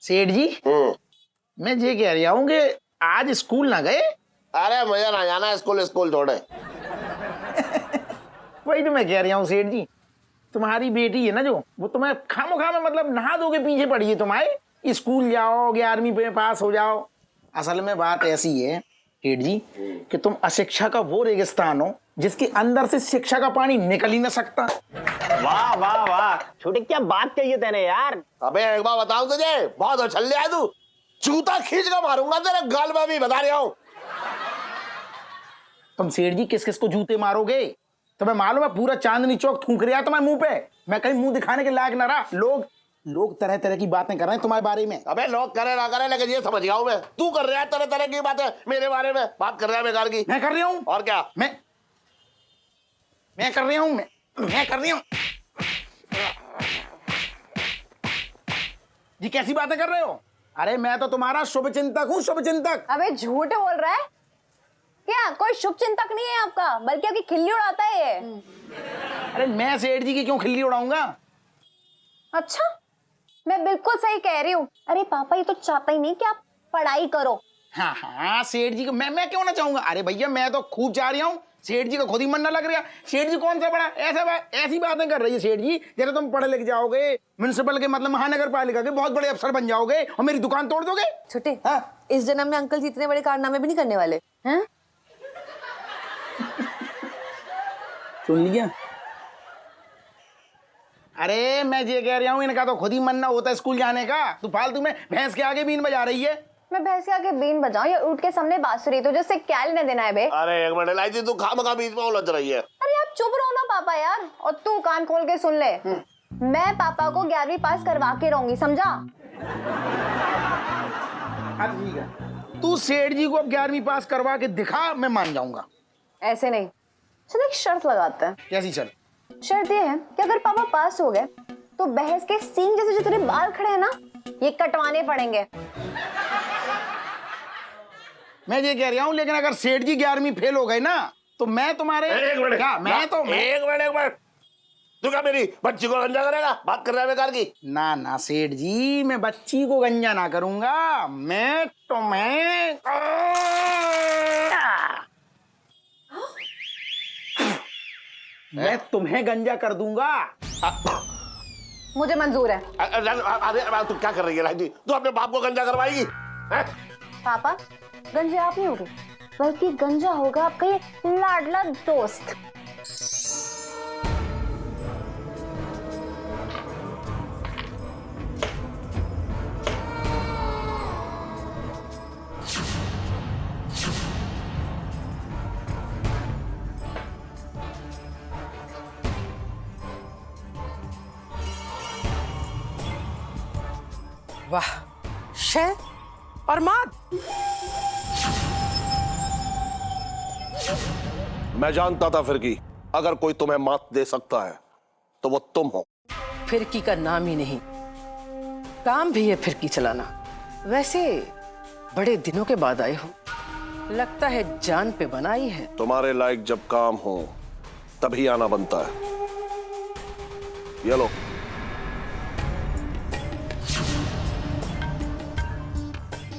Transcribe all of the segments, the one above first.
सेठ जी मैं ये कह रहा हूँ कि आज स्कूल ना गए। अरे मुझे ना जाना स्कूल, स्कूल छोड़े। वही तो मैं कह रहा हूँ सेठ जी, तुम्हारी बेटी है ना जो, वो तुम्हें खामोखा में मतलब नहा धो के पीछे पड़ी है तुम्हारे, स्कूल जाओ 11वीं पे पास हो जाओ। असल में बात ऐसी है सेठ जी कि तुम अशिक्षा का वो रेगिस्तान हो जिसके अंदर से शिक्षा का पानी निकल ही ना सकता। वाह वाह वाह, छोटे क्या बात कही है तेने यार। अबे एक बार बताऊं तुझे, बहुत उछल है तू, जूता खींच कर मारूंगा तेरे गाल में, भी बता रहा हूं। तुम सेठ जी किस किस को जूते मारोगे? तुम्हें मालूम है पूरा चांदनी चौक थूक रहा तुम्हारे मुंह पे, मैं कहीं मुंह दिखाने के लायक ना रहा। लोग तरह तरह की बातें कर रहे हैं तुम्हारे बारे में। अबे लोग करे ना करे, लेकिन ये समझ गया हूं मैं, तू कर रहा है तरह तरह की बातें मेरे बारे में, बात कर रहा है बेकार की। मैं कर रहा हूं? और क्या? मैं कर रहा हूं, मैं कर रहा हूं। जी कैसी बातें कर रहे हो? अरे मैं तो तुम्हारा शुभ चिंतक हूँ, शुभ चिंतक। अबे झूठ बोल रहा है क्या? कोई शुभ चिंतक नहीं है आपका, बल्कि आपकी खिल्ली उड़ाता है ये। अरे मैं सेठ जी की क्यों खिल्ली उड़ाऊंगा? अच्छा, मैं बिल्कुल सही कह रही हूँ। अरे पापा ये तो चाहता ही नहीं कि आप पढ़ाई करो। हाँ हाँ सेठ जी को मैं क्यों ना चाहूंगा? अरे भैया मैं तो खूब चाह रहा हूँ, सेठ जी का खुद ही मन ना लग रहा। सेठ जी कौन सा बड़ा ऐसी बातें कर रही है सेठ जी, जैसे तुम पढ़े लिख जाओगे, म्युनिसिपल के मतलब महानगर पालिका के बहुत बड़े अफसर बन जाओगे और मेरी दुकान तोड़ दोगे। छोटे, हाँ? इस जन्म में अंकल जी इतने बड़े कारनामे भी नहीं करने वाले हैं। सुन लिया? अरे मैं ये कह रहा हूँ इनका तो खुद ही मन ना होता स्कूल जाने का, तो फालतू में भैंस के आगे बीन बजा रही है। मैं भैंस के आगे बीन बजाऊं या ऊँट के सामने बांसुरी? तुझे उससे क्या लेना देना है बे? अरे एक मिनट लाइजी, तू खामखा बीच में उलझ रही है। अरे आप चुप रहो ना पापा यार, और तू कान खोल के सुन ले। मैं पापा को 11वीं पास करवा के रहूंगी, समझा? हाँ ठीक है, तू सेठ जी को अब 11वीं पास करवा के दिखा, मैं मान जाऊंगा। ऐसे नहीं, चलो एक शर्त लगाते हैं। कैसी शर्त? शर्त ये है कि अगर पापा पास हो गए तो बहस के सींग जैसे जो तेरे बाल खड़े हैं ना, ये कटवाने पड़ेंगे। मैं ये कह रहा हूँ, लेकिन अगर सेठ जी 11वीं फेल हो गए ना तो मैं तुम्हारे एक मिनट, क्या एक मिनट, तू क्या मेरी बच्ची को गंजा करेगा? बात कर रहा है बेकार की। ना सेठ जी, मैं बच्ची को गंजा ना करूंगा, मैं तुम्हें गंजा कर दूंगा। मुझे मंजूर है। अरे तू क्या कर रही है लाइजी? तू अपने बाप को गंजा करवाएगी? पापा गंजे आप नहीं होगे, बल्कि गंजा होगा आपका ये लाडला दोस्त। वाह शे और मात। मैं जानता था फिरकी, अगर कोई तुम्हें मात दे सकता है तो वो तुम हो। फिरकी का नाम ही नहीं, काम भी है फिरकी चलाना। वैसे बड़े दिनों के बाद आए हो, लगता है जान पे बनाई है। तुम्हारे लायक जब काम हो तभी आना बनता है। ये लो।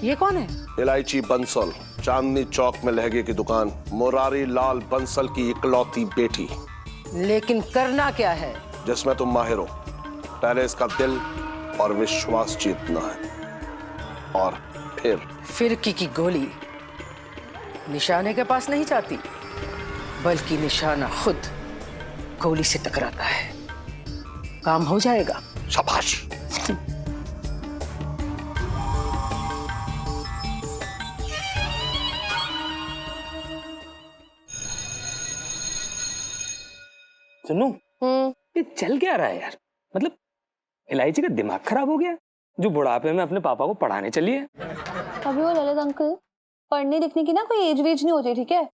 ये कौन है? इलायची बंसल, चांदनी चौक में लहंगे की दुकान, मुरारी लाल बंसल की इकलौती बेटी। लेकिन करना क्या है? जिसमें तुम माहिर हो, पहले इसका दिल और विश्वास जीतना है, और फिरकी की गोली निशाने के पास नहीं जाती, बल्कि निशाना खुद गोली से टकराता है। काम हो जाएगा। शाबाश। सुनो, ये चल क्या रहा है यार? मतलब इलायची का दिमाग खराब हो गया जो बुढ़ापे में अपने पापा को पढ़ाने चली है। अभी वो ललित अंकल, पढ़ने लिखने की ना कोई एज वेज नहीं होती, ठीक है?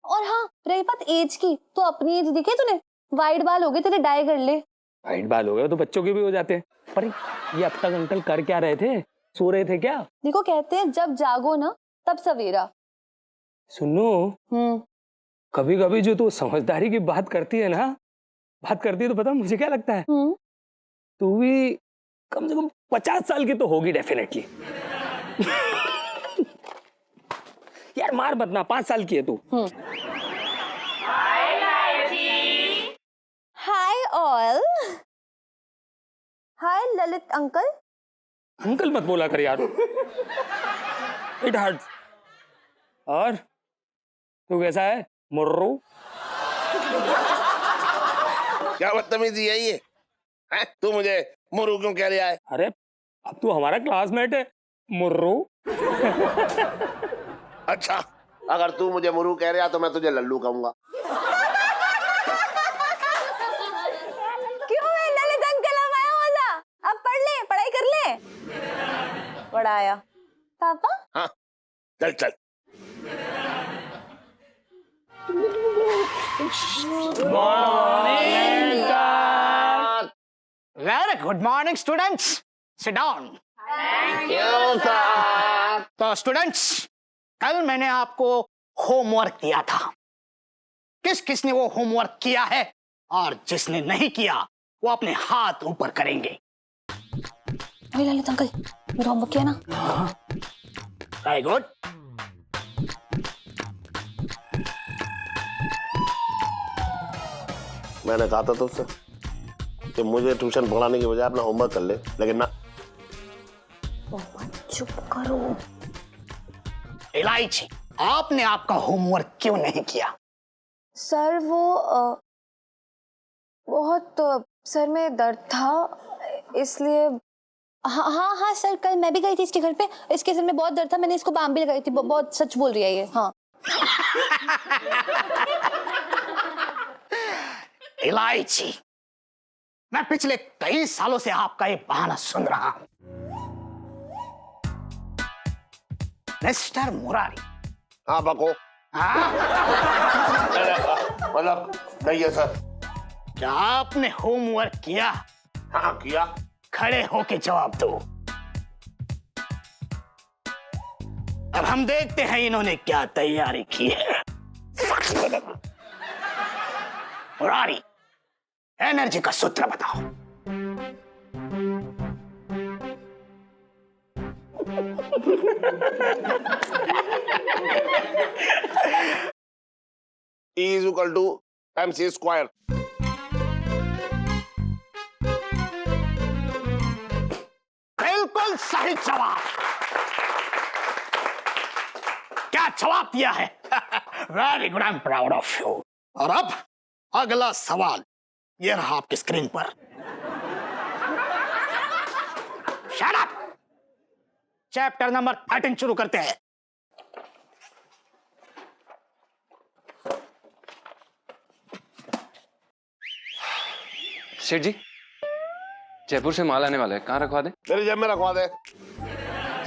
और हाँ, रही बात एज की, तो अपनी एज दिखे तूने? वाइट बाल हो गए तेरे, डाई कर ले। वाइट बाल हो गए तो बच्चों के भी हो जाते हैं। पर ये अब तक अंकल कर क्या रहे थे? सो रहे थे क्या? देखो कहते हैं जब जागो ना तब सवेरा। सुनो, कभी कभी जो तू समझदारी की बात करती है तो पता मुझे क्या लगता है? तू भी कम से कम 50 साल की तो होगी डेफिनेटली। यार मार मत ना, 5 साल की है तू। Hi all. Hi Lalit uncle. Uncle मत बोला कर यार, इट हर्ट्स। और तू कैसा है मुर्रू? क्या बदतमीजी है ये? हैं? तू मुझे मुर्रू क्यों कह रहा है? अरे अब तू हमारा क्लासमेट है मुर्रू। अच्छा, अगर तू मुझे मुर्रू कह रहा तो मैं तुझे लल्लू कहूंगा। क्यों है ललित अंकल, हमारा मजा। अब पढ़ ले, पढ़ाई कर ले। पढ़ाया पापा। हाँ चल चल। Very good morning students, sit down. तो स्टूडेंट्स, कल मैंने आपको होमवर्क दिया था। किस किसने वो होमवर्क किया है? और जिसने नहीं किया वो अपने हाथ ऊपर करेंगे। अरे ललित अंकल, मेरा होमवर्क किया ना? Very good. मैंने कहा था तुझसे कि मुझे ट्यूशन पढ़ाने की बजाय अपना होमवर्क कर ले, लेकिन ना। चुप करो। इलायची, आपने आपका होमवर्क क्यों नहीं किया? सर वो बहुत सर में दर्द था, इसलिए। हाँ हाँ हाँ सर, कल मैं भी गई थी इसके घर पे, इसके सर में बहुत दर्द था, मैंने इसको बाम भी लगाई थी। बहुत सच बोल रही है ये। हाँ इलायची, मैं पिछले कई सालों से आपका ये बहाना सुन रहा हूं। मिस्टर मुरारी। हाँ बको। मतलब नहीं है सर। क्या आपने होमवर्क किया? हाँ किया। खड़े होके जवाब दो। अब हम देखते हैं इन्होंने क्या तैयारी की है। मुरारी, एनर्जी का सूत्र बताओ। E is equal to MC square। बिल्कुल सही जवाब। क्या जवाब दिया है? Very good, I am proud of you. और अब अगला सवाल ये रहा आपकी स्क्रीन पर। Shut up. चैप्टर नंबर 13 शुरू करते हैं। सेठ जी, जयपुर से माल आने वाला है, कहाँ रखवा दे? मेरी जेब में रखवा दे।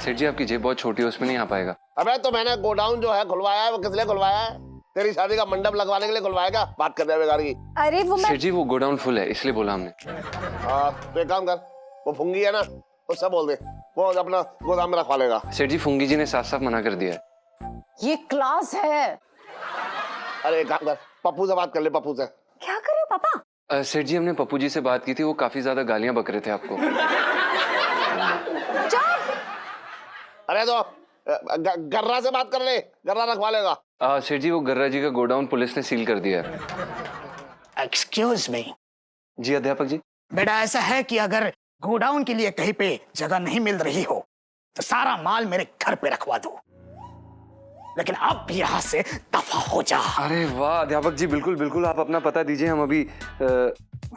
सेठ जी, आपकी जेब बहुत छोटी है, उसमें नहीं आ पाएगा। अबे तो मैंने गोडाउन जो है खुलवाया है, वो किस लिए खुलवाया है? तेरी शादी का मंडप लगवाने के लिए खुलवाया क्या? बात कर रहे हैं बेकार की। अरे वो मैं। सेठ जी, वो गोडाउन फुल है, इसलिए बोला हमने। तो एक काम कर, वो फुंगी है ना, उससे बोल दे, वो अपना गोदाम में रखवा लेगा। सेठ जी, फुंगी जी ने साफ साफ मना कर दिया है। ये क्लास है। अरे एक काम कर, पप्पू से बात कर ले, पप्पू से। क्या कर रहे हो पापा? सेठ जी, हमने पप्पू जी से बात की थी, वो काफी ज्यादा गालियां बक रहे थे आपको। अरे तो गर्रा से बात कर ले, गर्रा रखवा लेगा। सेठ जी, वो गर्रा जी का गोडाउन पुलिस ने सील कर दिया है। Excuse me. जी अध्यापक जी। बेटा ऐसा है कि अगर गोडाउन के लिए कहीं पे जगह नहीं मिल रही हो तो सारा माल मेरे घर पे रखवा दो, लेकिन अब यहाँ से दफा हो जा। अरे वाह अध्यापक जी, बिल्कुल बिल्कुल, आप अपना पता दीजिए, हम अभी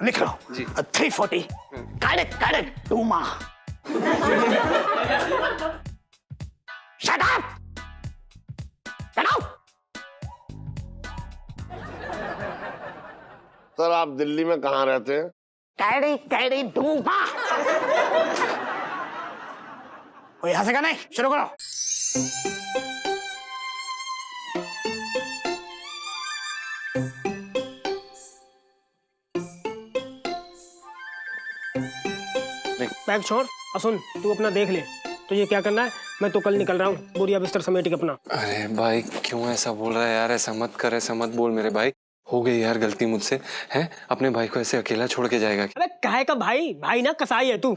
लिख लो जी। 340 करेक्ट डूमा। Shut up. सर आप दिल्ली में कहाँ रहते हैं? कैडी डूमा। कोई हंसेगा नहीं, शुरू करो। बैग छोड़ और सुन, तू अपना देख ले तो ये क्या करना है। मैं तो कल निकल रहा हूँ, बोरिया बिस्तर समेट के अपना। अरे भाई क्यों ऐसा बोल रहा है यार, ऐसा मत कर, ऐसा मत बोल मेरे भाई। हो गई यार गलती मुझसे, हैं? अपने भाई को ऐसे अकेला छोड़ के जाएगा क्या? अबे काहे का भाई, भाई ना कसाई है तू।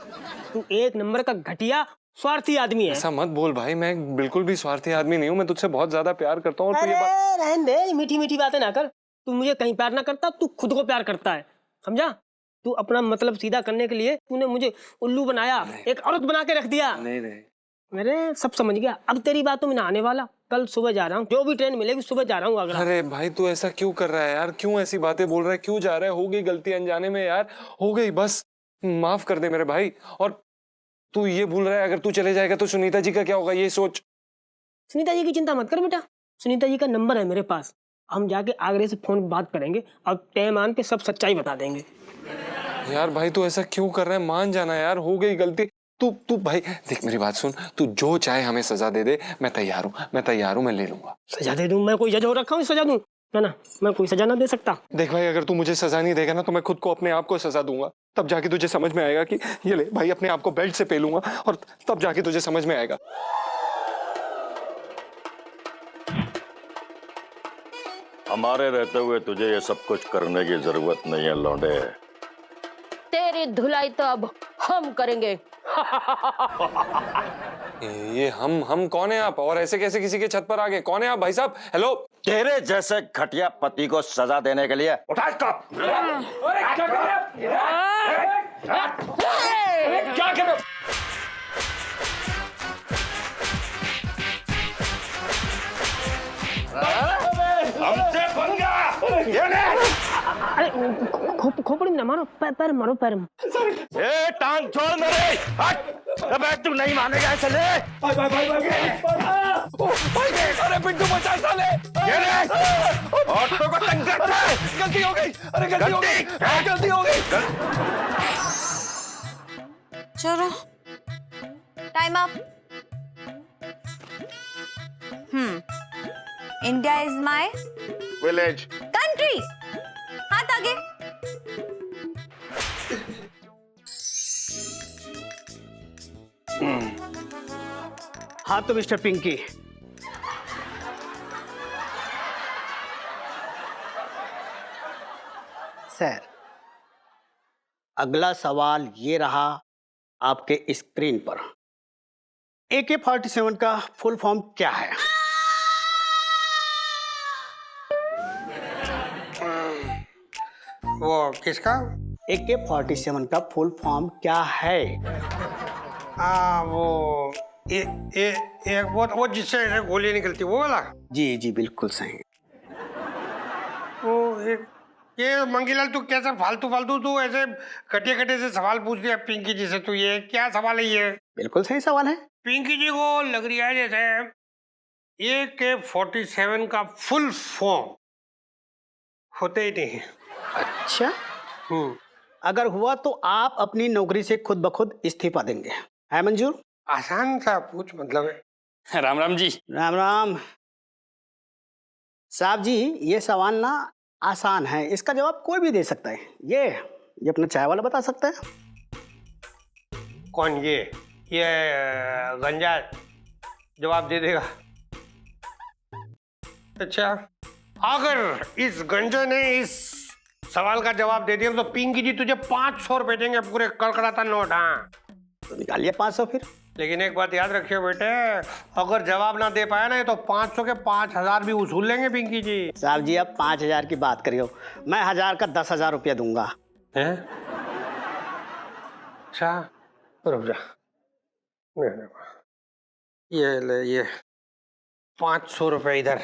तू एक नंबर का घटिया स्वार्थी आदमी है। ऐसा मत बोल भाई, मैं बिल्कुल भी स्वार्थी आदमी नहीं हूँ, मैं तुझसे बहुत ज्यादा प्यार करता हूँ। और तू ये बात अरे रहने दे, मीठी मीठी बातें ना कर। तू मुझे कहीं प्यार ना करता, तू खुद को प्यार करता है, समझा? तू अपना मतलब सीधा करने के लिए तूने मुझे उल्लू बनाया, एक औरत बना के रख दिया। नहीं नहीं, अरे सब समझ गया, अब तेरी बातों में ना आने वाला। कल सुबह जा रहा हूँ, जो भी ट्रेन मिलेगी सुबह जा रहा हूँ आगरा। अरे भाई तू ऐसा क्यों कर रहा है यार? क्यों ऐसी बातें बोल रहा है? क्यों जा रहा है? हो गई गलती अनजाने में यार, हो गई, बस माफ कर दे मेरे भाई। और तू ये भूल रहा है अगर तू चले जाएगा तो सुनीता जी का क्या होगा, ये सोच। सुनीता जी की चिंता मत कर बेटा, सुनीता जी का नंबर है मेरे पास। हम जाके आगरे से फोन पे बात करेंगे और टाइम आन पे सब सच्चाई बता देंगे। यार भाई तू ऐसा क्यों कर रहा है? मान जाना यार, हो गई गलती। तू भाई देख मेरी बात सुन, तू जो चाहे हमें सजा दे दे, मैं तैयार हूँ, मैं ले लूंगा। सजा दे दूं? मैं कोई जज हो रखा हूँ सजा दूं? ना, मैं कोई सजा ना दे सकता। देख भाई अगर तू मुझे सजा नहीं देगा ना तो मैं खुद को अपने आप को सजा दूंगा, तब जाके तुझे समझ में आएगा कि ये ले भाई अपने आप को बेल्ट से पेलूंगा और तब जाके तुझे समझ में आएगा। हमारे रहते हुए तुझे ये सब कुछ करने की जरूरत नहीं है लौंडे। तेरी धुलाई तो अब हम करेंगे। ये हम कौन है आप? और ऐसे कैसे किसी के छत पर आ गए? कौन है आप भाई साहब? हेलो। तेरे जैसे घटिया पति को सजा देने के लिए उठा इसको। क्या कर रहे हो? हमसे पंगा। अरे खोपड़ी में ना मारो, पैर मारो, पैर में। ए टांग छोड़ मेरे, हट। अबे तू नहीं मानेगा, चले। अरे पिंटू बचा साले। ऑटो को तंग करता है। गलती हो गई, अरे गलती हो गई। चलो time up. India is my village country. हाथ आगे। हाँ तो मिस्टर पिंकी, सर अगला सवाल ये रहा आपके स्क्रीन पर। AK-47 का फुल फॉर्म क्या है? वो किसका? AK-47 का फुल फॉर्म क्या है? वो एक वो जिससे गोली निकलती वो वाला। जी जी बिल्कुल सही। वो एक ये मंगीलाल, तू कैसे फालतू तू ऐसे घटिया से सवाल पूछ दिया पिंकी जी से। तू ये क्या सवाल है ये? बिल्कुल सही सवाल है। पिंकी जी को लग रही है जैसे AK-47 का फुल फॉर्म होते ही नहीं। अच्छा, अगर हुआ तो आप अपनी नौकरी से खुद ब खुद इस्तीफा देंगे, है मंजूर? आसान सा पूछ मतलब है। राम राम जी। राम राम साहब जी, ये सवाल ना आसान है, इसका जवाब कोई भी दे सकता है। ये अपना चाय वाला बता सकता है। कौन? ये गंजा जवाब दे देगा। अच्छा, अगर इस गंजे ने इस सवाल का जवाब दे दिया तो पिंकी जी तुझे 500 रुपए देंगे, पूरे कड़कड़ाता नोट। हाँ तो निकालिए 500 फिर। लेकिन एक बात याद रखियो बेटे, अगर जवाब ना दे पाया ना तो 500 के 5000 भी वसूल लेंगे पिंकी जी। साहब जी अब 5000 की बात करियो, मैं 1000 का 10,000 रुपया दूंगा। हैं? अच्छा रुक जा, ये ले, ये 500 रुपए इधर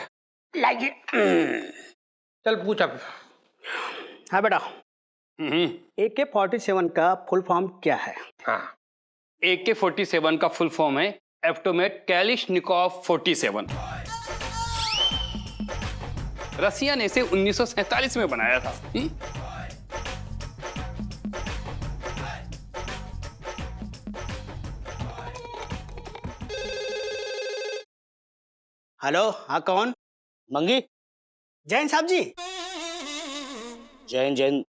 लाइए। चल पूछ अब। हाँ बेटा, AK-47 का फुल फॉर्म क्या है? हाँ, AK-47 का फुल फॉर्म है एप्टोमेट कैलिशनिकोव 47। रसिया ने इसे 1947 में बनाया था। हेलो, हाँ कौन? मंगी। जैन साहब जी। जैन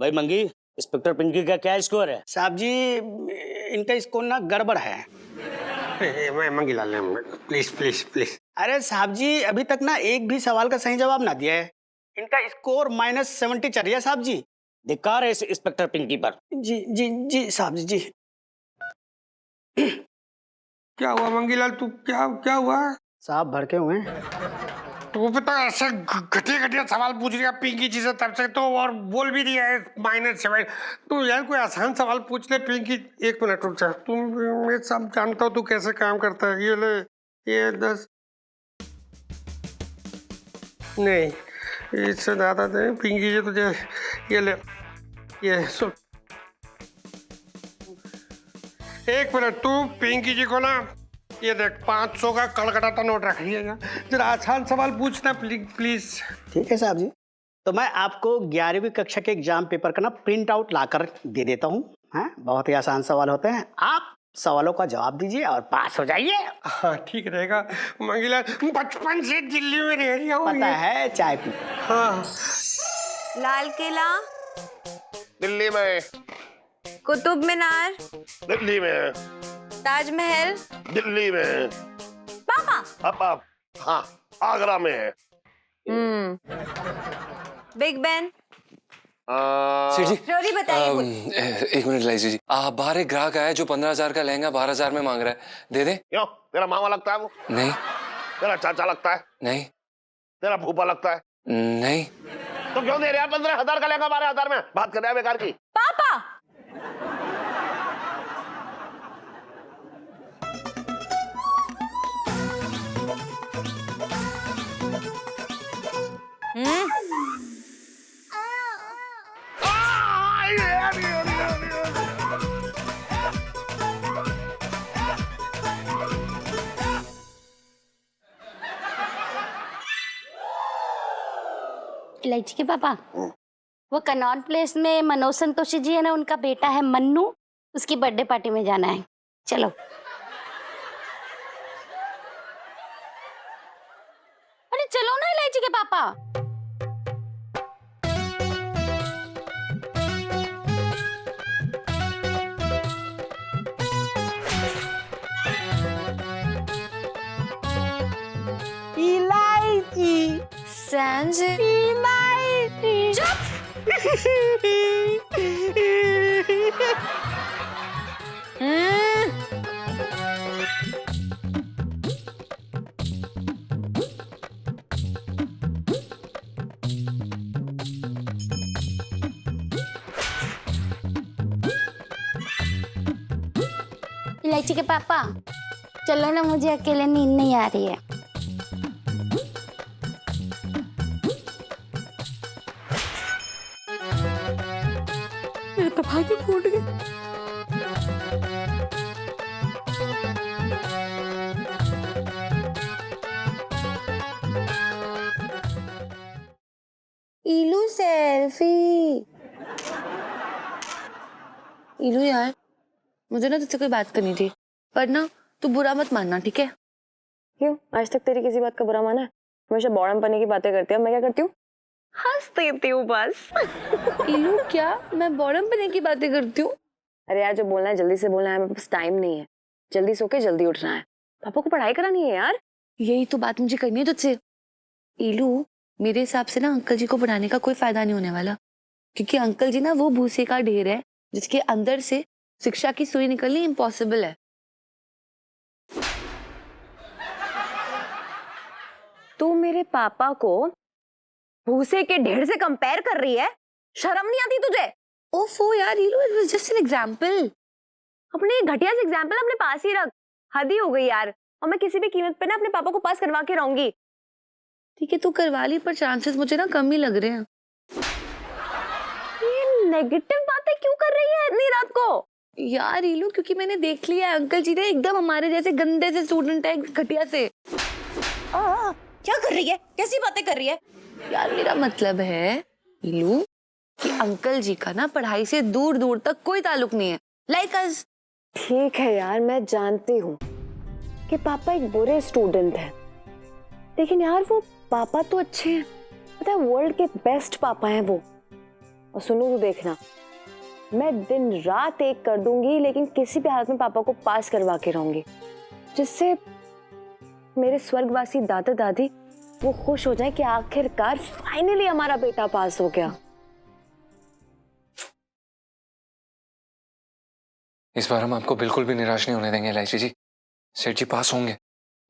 भाई मंगी, इंस्पेक्टर पिंकी का क्या स्कोर है? साहब जी इनका स्कोर ना गड़बड़ है। मैं मंगीलाल, प्लीज प्लीज प्लीज। अरे साहब जी अभी तक ना एक भी सवाल का सही जवाब ना दिया है, इनका स्कोर -70 चल रही है साहब जी। धिक्कार है इस इंस्पेक्टर पिंकी पर। जी जी जी साहब जी जी। क्या हुआ मंगीलाल, तू क्या क्या हुआ? साहब भड़के हुए हैं। तू पता ऐसे घटिया घटिया सवाल पूछ रही है पिंकी जी से तब से, तो और बोल भी दिया है -7। तू यार कोई आसान सवाल पूछ ले पिंकी। एक मिनट रुक जा, तुम मैं सब जानता हूँ तू कैसे काम करता है। ये ले, ये 10 नहीं, इससे ज्यादा दे पिंकी जी तुझे। ये ले, ये सुन, एक मिनट, तू पिंकी जी को ना ये देख 500 का कड़कड़ाता नोट रख लिएगा। जरा आसान सवाल पूछना प्लीज। ठीक है साहब जी, तो मैं आपको 11वीं कक्षा के एग्जाम पेपर का ना प्रिंट आउट लाकर दे देता हूँ। हाँ, बहुत ही आसान सवाल होते हैं, आप सवालों का जवाब दीजिए और पास हो जाइए। हाँ ठीक रहेगा। मंगीलाल बचपन से दिल्ली में रह रही हूँ। पता है, चाय पी। हाँ। लाल किला, दिल्ली में, कुतुब मीनार, दिल्ली में, ताजमहल, दिल्ली में। पापा। अब हाँ, आगरा में है। Big Ben. सेठ जी, रोरी बताइए। एक मिनट लाइजी जी, बाहर एक ग्राहक आया जो 15,000 का लहंगा 12,000 में मांग रहा है, दे दे। क्यों, तेरा मामा लगता है वो? नहीं। तेरा चाचा लगता है? नहीं। तेरा फूफा लगता है? नहीं। तो क्यों दे रहे हैं 15,000 का लहंगा 12,000 में? बात कर रहे हैं बेकार की। पापा। इलायची के पापा, वो कनॉट प्लेस में मनोज संतोषी जी है ना, उनका बेटा है मन्नू, उसकी बर्थडे पार्टी में जाना है। चलो। अरे चलो ना इलायची के पापा। इलायची। सैंज। इलायची। इलायची के पापा, चलो ना, मुझे अकेले नींद नहीं आ रही है। मेरे पापा भी फूट गए। इलू सेल्फी। इलू यार, मुझे ना तुझसे कोई बात करनी थी, पर ना तू बुरा मत मानना, ठीक है? क्यों, आज तक तेरी किसी बात का बुरा माना है? हमेशा बॉडम पने की बातें करती है, मैं क्या करती हूँ? हंस देती हूँ बस। इलू क्या मैं बॉडम पने की बातें करती हूँ? अरे यार, जो बोलना है जल्दी से बोलना है, मेरे पास टाइम नहीं है। जल्दी सो के जल्दी उठना है, पापा को पढ़ाई करानी है यार। यही तो बात मुझे करनी है तुझसे। इलू, मेरे हिसाब से ना अंकल जी को पढ़ाने का कोई फायदा नहीं होने वाला, क्योंकि अंकल जी ना वो भूसे का ढेर है जिसके अंदर से शिक्षा की सुई निकलनी इम्पॉसिबल है। तू मेरे पापा को भूसे के ढेर से कंपेयर कर रही है? शर्म नहीं आती तुझे? ओफो यार इलू, it was just an example. अपने घटिया से एग्जांपल अपने पास ही रख। हद ही हो गई यार, और मैं किसी भी कीमत पे ना अपने पापा को पास करवा के रहूंगी। ठीक है, तू करवा ली, पर चांसेस मुझे ना कम ही लग रहे हैं। ये नेगेटिव बातें क्यों कर रही है इतनी रात को? यार इलू, क्योंकि मैंने देख लिया अंकल जी ने एकदम हमारे जैसे गंदे से स्टूडेंट है, घटिया से। क्या कर रही है? कैसी बातें कर रही है? यार मेरा मतलब है इलू कि अंकल जी का ना पढ़ाई से दूर दूर तक कोई ताल्लुक नहीं है, लाइक अस। ठीक है यार, मैं जानती हूँ कि पापा एक बुरे स्टूडेंट हैं, लेकिन यार वो पापा तो अच्छे हैं। पता है, वर्ल्ड के बेस्ट पापा हैं वो। और सुनो तो देखना, मैं दिन रात एक कर दूंगी, लेकिन किसी भी हालत में पापा को पास करवा के रहूंगी, जिससे मेरे स्वर्गवासी दादा दादी वो खुश हो जाए कि आखिरकार फाइनली हमारा बेटा पास हो गया। इस बार हम आपको बिल्कुल भी निराश नहीं होने देंगे इलायची जी। सेठ जी पास होंगे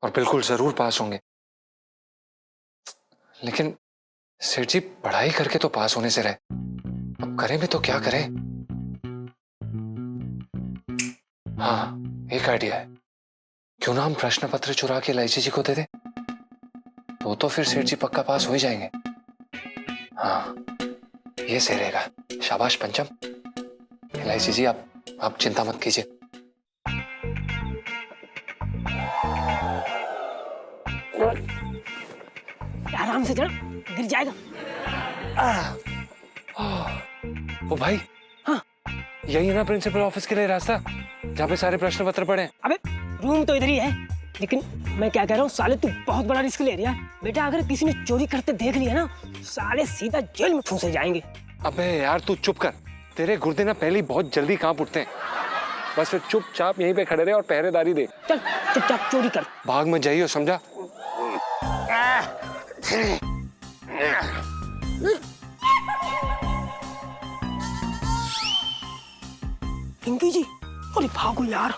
और बिल्कुल जरूर पास होंगे। लेकिन सेठ जी पढ़ाई करके तो पास होने से रहे, अब करें भी तो क्या करें? हाँ, एक आइडिया है। क्यों ना हम प्रश्न पत्र चुरा के इलायची जी को दे दे, तो फिर सेठ जी पक्का पास हो ही जाएंगे। हाँ, ये सही रहेगा। शाबाश पंचम। इलायची जी आप चिंता मत कीजिए। आराम से चढ़, गिर जाएगा। ओ भाई, हाँ, यही है ना प्रिंसिपल ऑफिस के लिए रास्ता, जहाँ पे सारे प्रश्न पत्र पड़े हैं? अबे रूम तो इधर ही है, लेकिन मैं क्या कह रहा हूँ साले, तू बहुत बड़ा रिस्क ले रहा है बेटा। अगर किसी ने चोरी करते देख लिया ना, साले सीधा जेल में ठूंसे जाएंगे। अबे यार तू चुप कर, तेरे गुर्दे ना पहले ही बहुत जल्दी कांप उठते हैं। बस फिर चुपचाप यहीं पे खड़े रहे और पहरेदारी दे। चल चुपचाप चोरी कर। भाग मत जाइए, समझा? पिंकी जी, अरे भागो यार।